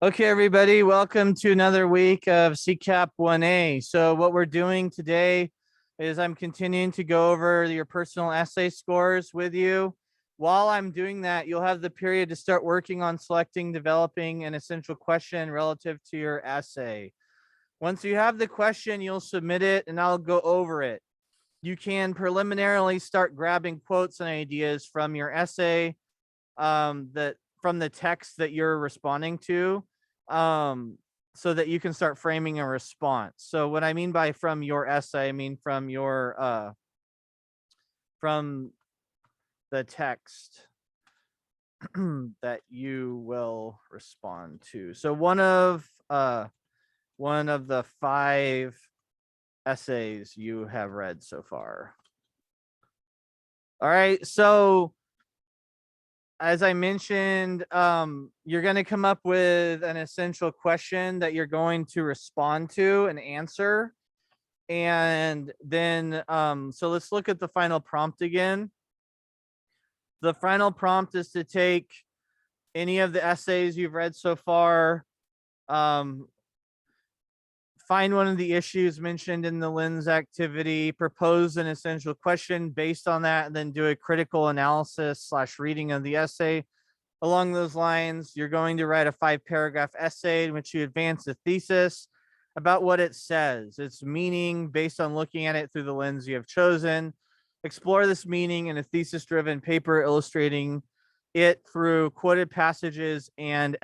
Okay, everybody, welcome to another week of CCAP 1A. So what we're doing today is I'm continuing to go over your personal essay scores with you. While I'm doing that, you'll have the period to start working on selecting, developing an essential question relative to your essay. Once you have the question, you'll submit it and I'll go over it. You can preliminarily start grabbing quotes and ideas from your essay, from the text that you're responding to, so that you can start framing a response. So what I mean by from your essay, I mean from your from the text that you will respond to. So one of the 5 essays you have read so far. All right, so as I mentioned, you're going to come up with an essential question that you're going to respond to and answer. And then, so let's look at the final prompt again. The final prompt is to take any of the essays you've read so far, find one of the issues mentioned in the lens activity, propose an essential question based on that, and then do a critical analysis / reading of the essay. Along those lines, you're going to write a 5-paragraph essay in which you advance a thesis about what it says, its meaning based on looking at it through the lens you have chosen. Explore this meaning in a thesis-driven paper illustrating it through quoted passages and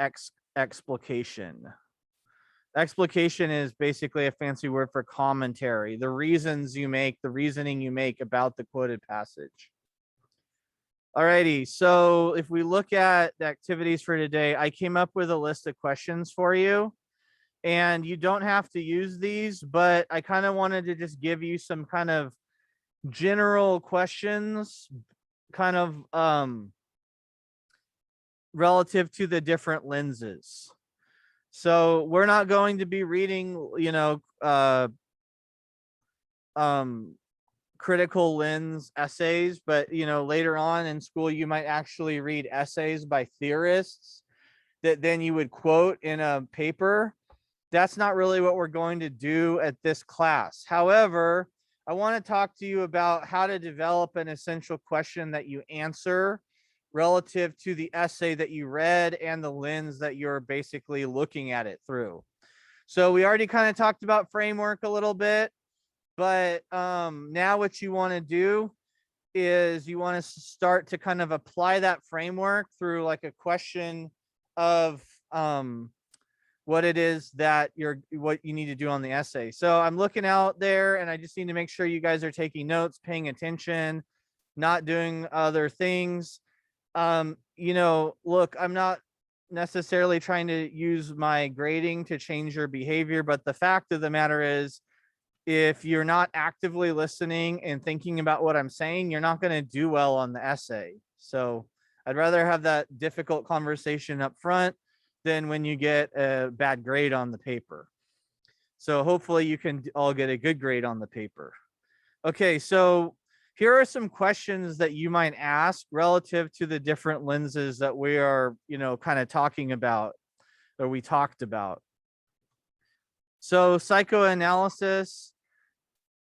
explication. Explication is basically a fancy word for commentary, the reasons you make, the reasoning you make about the quoted passage. Alrighty, so if we look at the activities for today, I came up with a list of questions for you, and you don't have to use these, but I kind of wanted to just give you some kind of general questions, kind of relative to the different lenses. So we're not going to be reading, critical lens essays, but later on in school you might actually read essays by theorists that then you would quote in a paper. That's not really what we're going to do at this class. However, I want to talk to you about how to develop an essential question that you answer relative to the essay that you read and the lens that you're basically looking at it through. So we already kind of talked about framework a little bit. But now what you want to do is you want to start to kind of apply that framework through like a question of what it is that what you need to do on the essay. So I'm looking out there and I just need to make sure you guys are taking notes, paying attention, not doing other things. Look, I'm not necessarily trying to use my grading to change your behavior, but the fact of the matter is, if you're not actively listening and thinking about what I'm saying, you're not going to do well on the essay. So I'd rather have that difficult conversation up front than when you get a bad grade on the paper. So hopefully you can all get a good grade on the paper. Okay, so here are some questions that you might ask relative to the different lenses that we are, kind of talking about, or we talked about. So psychoanalysis,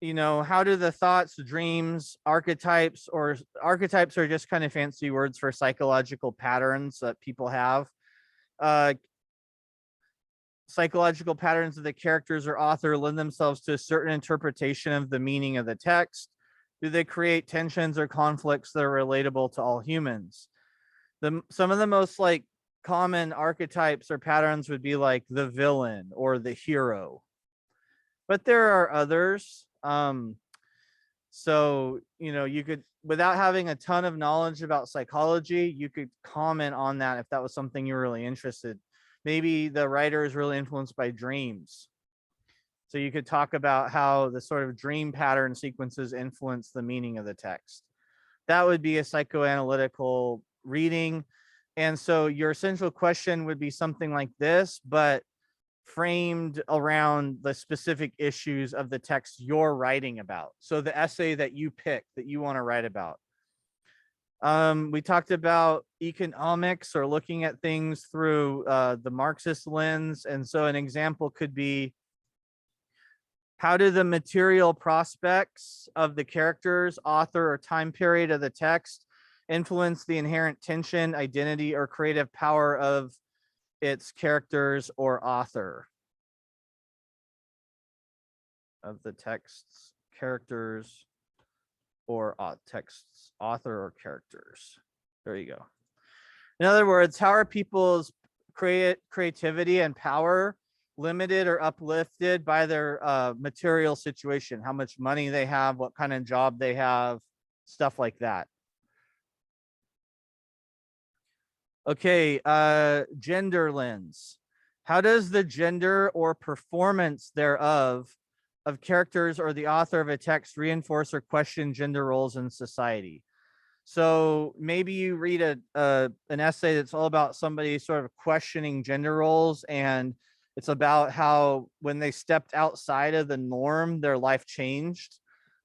how do the thoughts, dreams, archetypes are just kind of fancy words for psychological patterns that people have. Psychological patterns of the characters or author lend themselves to a certain interpretation of the meaning of the text. Do they create tensions or conflicts that are relatable to all humans? Some of the most common archetypes or patterns would be like the villain or the hero, but there are others. So you could, without having a ton of knowledge about psychology, you could comment on that if that was something you're really interested. Maybe the writer is really influenced by dreams, so you could talk about how the sort of dream pattern sequences influence the meaning of the text. That would be a psychoanalytical reading. And so your essential question would be something like this, but framed around the specific issues of the text you're writing about. So the essay that you pick that you want to write about. We talked about economics or looking at things through the Marxist lens. And so an example could be, how do the material prospects of the characters, author, or time period of the text influence the inherent tension, identity, or creative power of its characters or author? Of the text's characters or texts, author or characters. There you go. In other words, how are people's creativity and power limited or uplifted by their material situation? How much money they have, what kind of job they have, stuff like that. Okay, gender lens. How does the gender or performance thereof of characters or the author of a text reinforce or question gender roles in society? So maybe you read an essay that's all about somebody sort of questioning gender roles, and it's about how when they stepped outside of the norm, their life changed.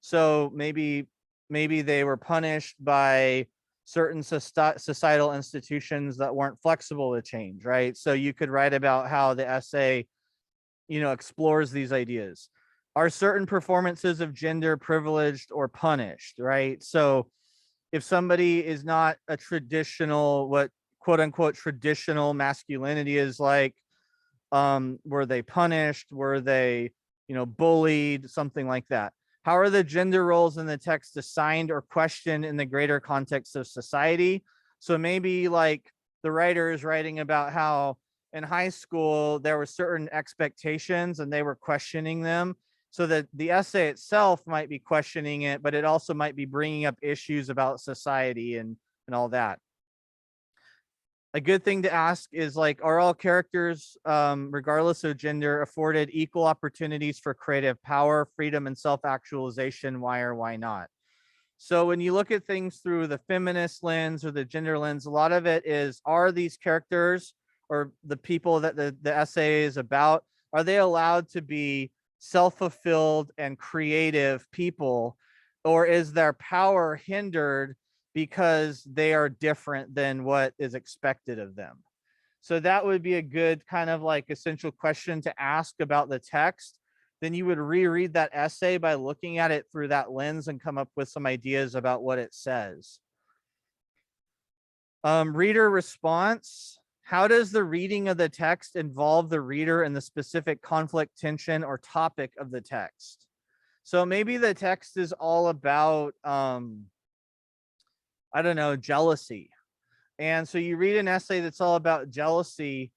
So maybe they were punished by certain societal institutions that weren't flexible to change, right? So you could write about how the essay, explores these ideas. Are certain performances of gender privileged or punished, right? So if somebody is not a traditional, what quote unquote traditional masculinity is like, were they punished, were they bullied, something like that? How are the gender roles in the text assigned or questioned in the greater context of society? So maybe like the writer is writing about how in high school there were certain expectations and they were questioning them, so that the essay itself might be questioning it, but it also might be bringing up issues about society and all that. A good thing to ask is like, are all characters, regardless of gender, afforded equal opportunities for creative power, freedom, and self-actualization? Why or why not? So when you look at things through the feminist lens or the gender lens, a lot of it is, are these characters or the people that the essay is about, are they allowed to be self-fulfilled and creative people, or is their power hindered because they are different than what is expected of them? So that would be a good kind of like essential question to ask about the text. Then you would reread that essay by looking at it through that lens and come up with some ideas about what it says. Reader response. How does the reading of the text involve the reader in the specific conflict, tension, or topic of the text? So maybe the text is all about, I don't know, jealousy. And so you read an essay that's all about jealousy,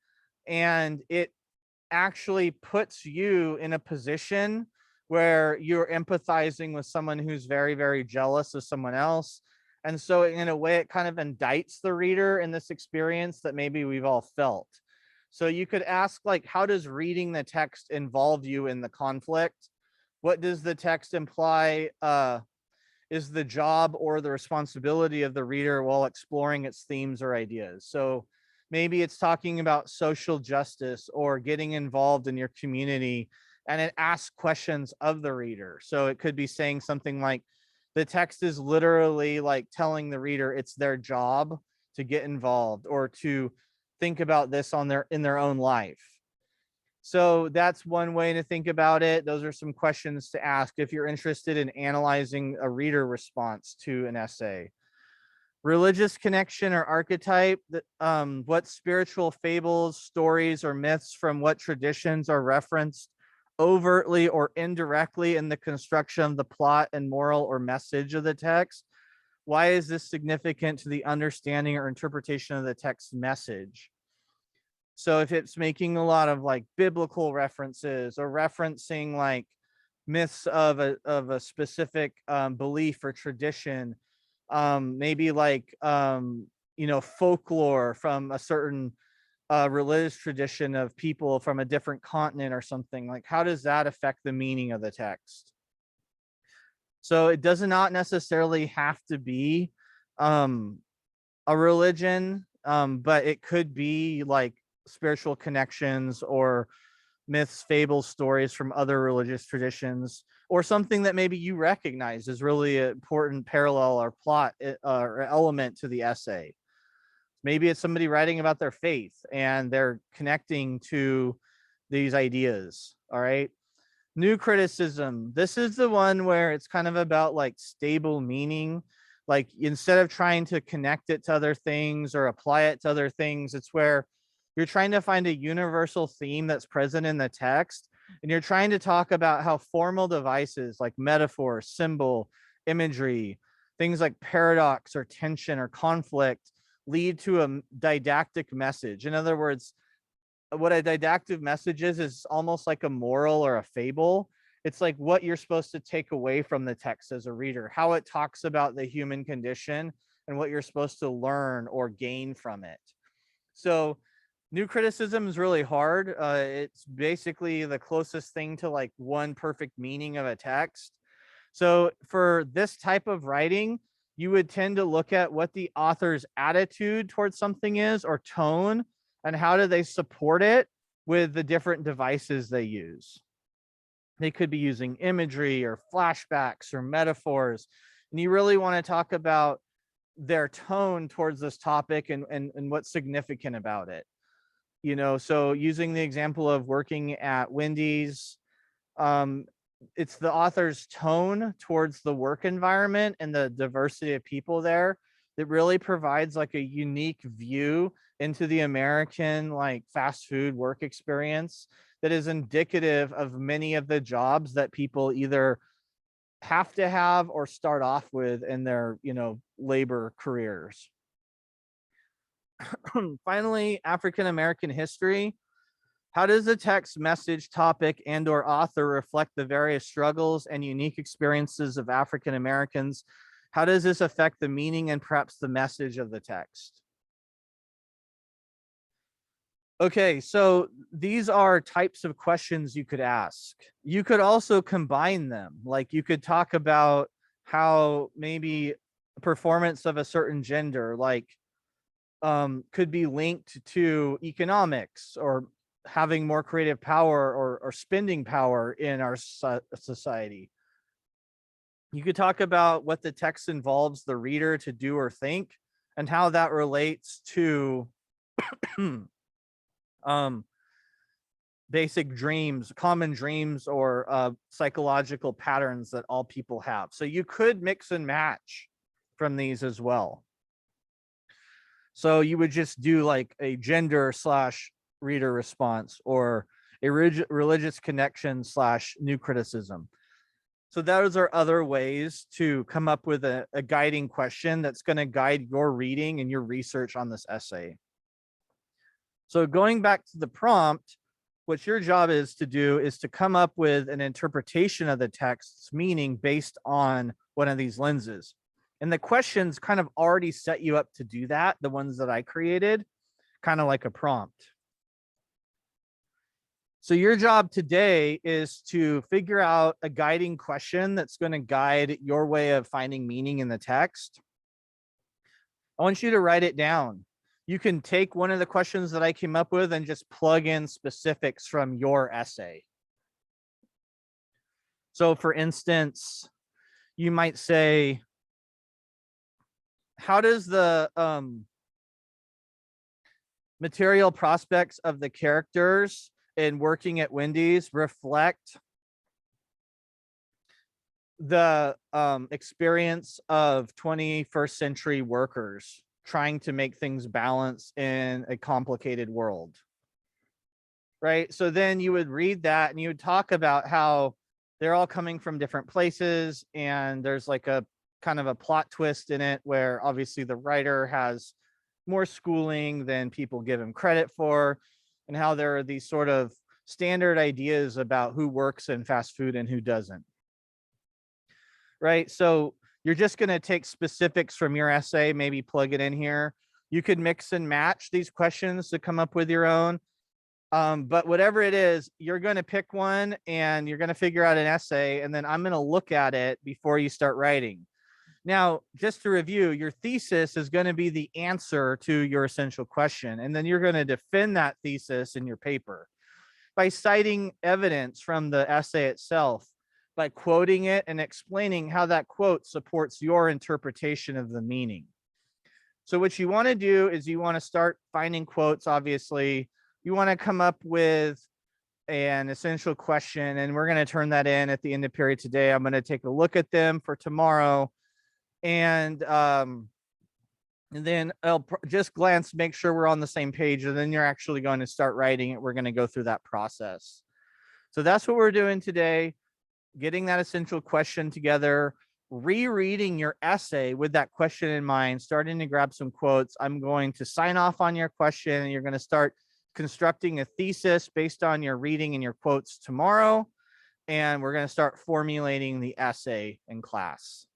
and it actually puts you in a position where you're empathizing with someone who's very, very jealous of someone else. And so in a way, it kind of indicts the reader in this experience that maybe we've all felt. So you could ask, like, how does reading the text involve you in the conflict? What does the text imply is the job or the responsibility of the reader while exploring its themes or ideas? So maybe it's talking about social justice or getting involved in your community, and it asks questions of the reader. So it could be saying something like, the text is literally like telling the reader it's their job to get involved or to think about this in their own life. So that's one way to think about it. Those are some questions to ask if you're interested in analyzing a reader response to an essay. Religious connection or archetype. What spiritual fables, stories, or myths from what traditions are referenced overtly or indirectly in the construction of the plot and moral or message of the text? Why is this significant to the understanding or interpretation of the text's message? So if it's making a lot of like biblical references or referencing like myths of a specific belief or tradition, maybe like folklore from a certain religious tradition of people from a different continent or something, like how does that affect the meaning of the text? So it does not necessarily have to be a religion, but it could be like spiritual connections or myths, fables, stories from other religious traditions. or something that maybe you recognize as really an important parallel or plot or element to the essay. Maybe it's somebody writing about their faith and they're connecting to these ideas. All right. New criticism. This is the one where it's kind of about like stable meaning. Like instead of trying to connect it to other things or apply it to other things, it's where you're trying to find a universal theme that's present in the text. And you're trying to talk about how formal devices like metaphor, symbol, imagery, things like paradox or tension or conflict lead to a didactic message. In other words, what a didactic message is almost like a moral or a fable. It's like what you're supposed to take away from the text as a reader, how it talks about the human condition and what you're supposed to learn or gain from it. So new criticism is really hard. It's basically the closest thing to like one perfect meaning of a text. So for this type of writing, you would tend to look at what the author's attitude towards something is or tone, and how do they support it with the different devices they use. They could be using imagery or flashbacks or metaphors. And you really want to talk about their tone towards this topic and what's significant about it. You know, so using the example of working at Wendy's, it's the author's tone towards the work environment and the diversity of people there that really provides like a unique view into the American like fast food work experience that is indicative of many of the jobs that people either have to have or start off with in their, you know, labor careers. Finally, African American history. How does the text, message, topic, and or author reflect the various struggles and unique experiences of African Americans? How does this affect the meaning and perhaps the message of the text? Okay, so these are types of questions you could ask. You could also combine them. Like you could talk about how maybe performance of a certain gender, like could be linked to economics or having more creative power or spending power in our society. You could talk about what the text involves the reader to do or think and how that relates to basic dreams, common dreams, or psychological patterns that all people have. So you could mix and match from these as well. So you would just do like a gender slash reader response or a religious connection slash new criticism. So those are other ways to come up with a guiding question that's going to guide your reading and your research on this essay. So going back to the prompt, what your job is to do is to come up with an interpretation of the text's meaning based on one of these lenses. And the questions kind of already set you up to do that, the ones that I created, kind of like a prompt. So your job today is to figure out a guiding question that's going to guide your way of finding meaning in the text. I want you to write it down. You can take one of the questions that I came up with and just plug in specifics from your essay. So for instance, you might say, how does the material prospects of the characters in working at Wendy's reflect the experience of 21st century workers trying to make things balance in a complicated world? Right? So then you would read that and you would talk about how they're all coming from different places, and there's like a kind of a plot twist in it where obviously the writer has more schooling than people give him credit for, and how there are these sort of standard ideas about who works in fast food and who doesn't. Right? So you're just going to take specifics from your essay, maybe plug it in here. You could mix and match these questions to come up with your own. But whatever it is, you're going to pick one and you're going to figure out an essay, and then I'm going to look at it before you start writing. Now, just to review, your thesis is going to be the answer to your essential question, and then you're going to defend that thesis in your paper by citing evidence from the essay itself, by quoting it and explaining how that quote supports your interpretation of the meaning. So what you want to do is you want to start finding quotes. Obviously, you want to come up with an essential question, and we're going to turn that in at the end of period today. I'm going to take a look at them for tomorrow, and then I'll just glance, make sure we're on the same page, and then you're actually going to start writing it. We're going to go through that process. So that's what we're doing today, getting that essential question together, rereading your essay with that question in mind, starting to grab some quotes. I'm going to sign off on your question, and you're going to start constructing a thesis based on your reading and your quotes tomorrow. And we're going to start formulating the essay in class.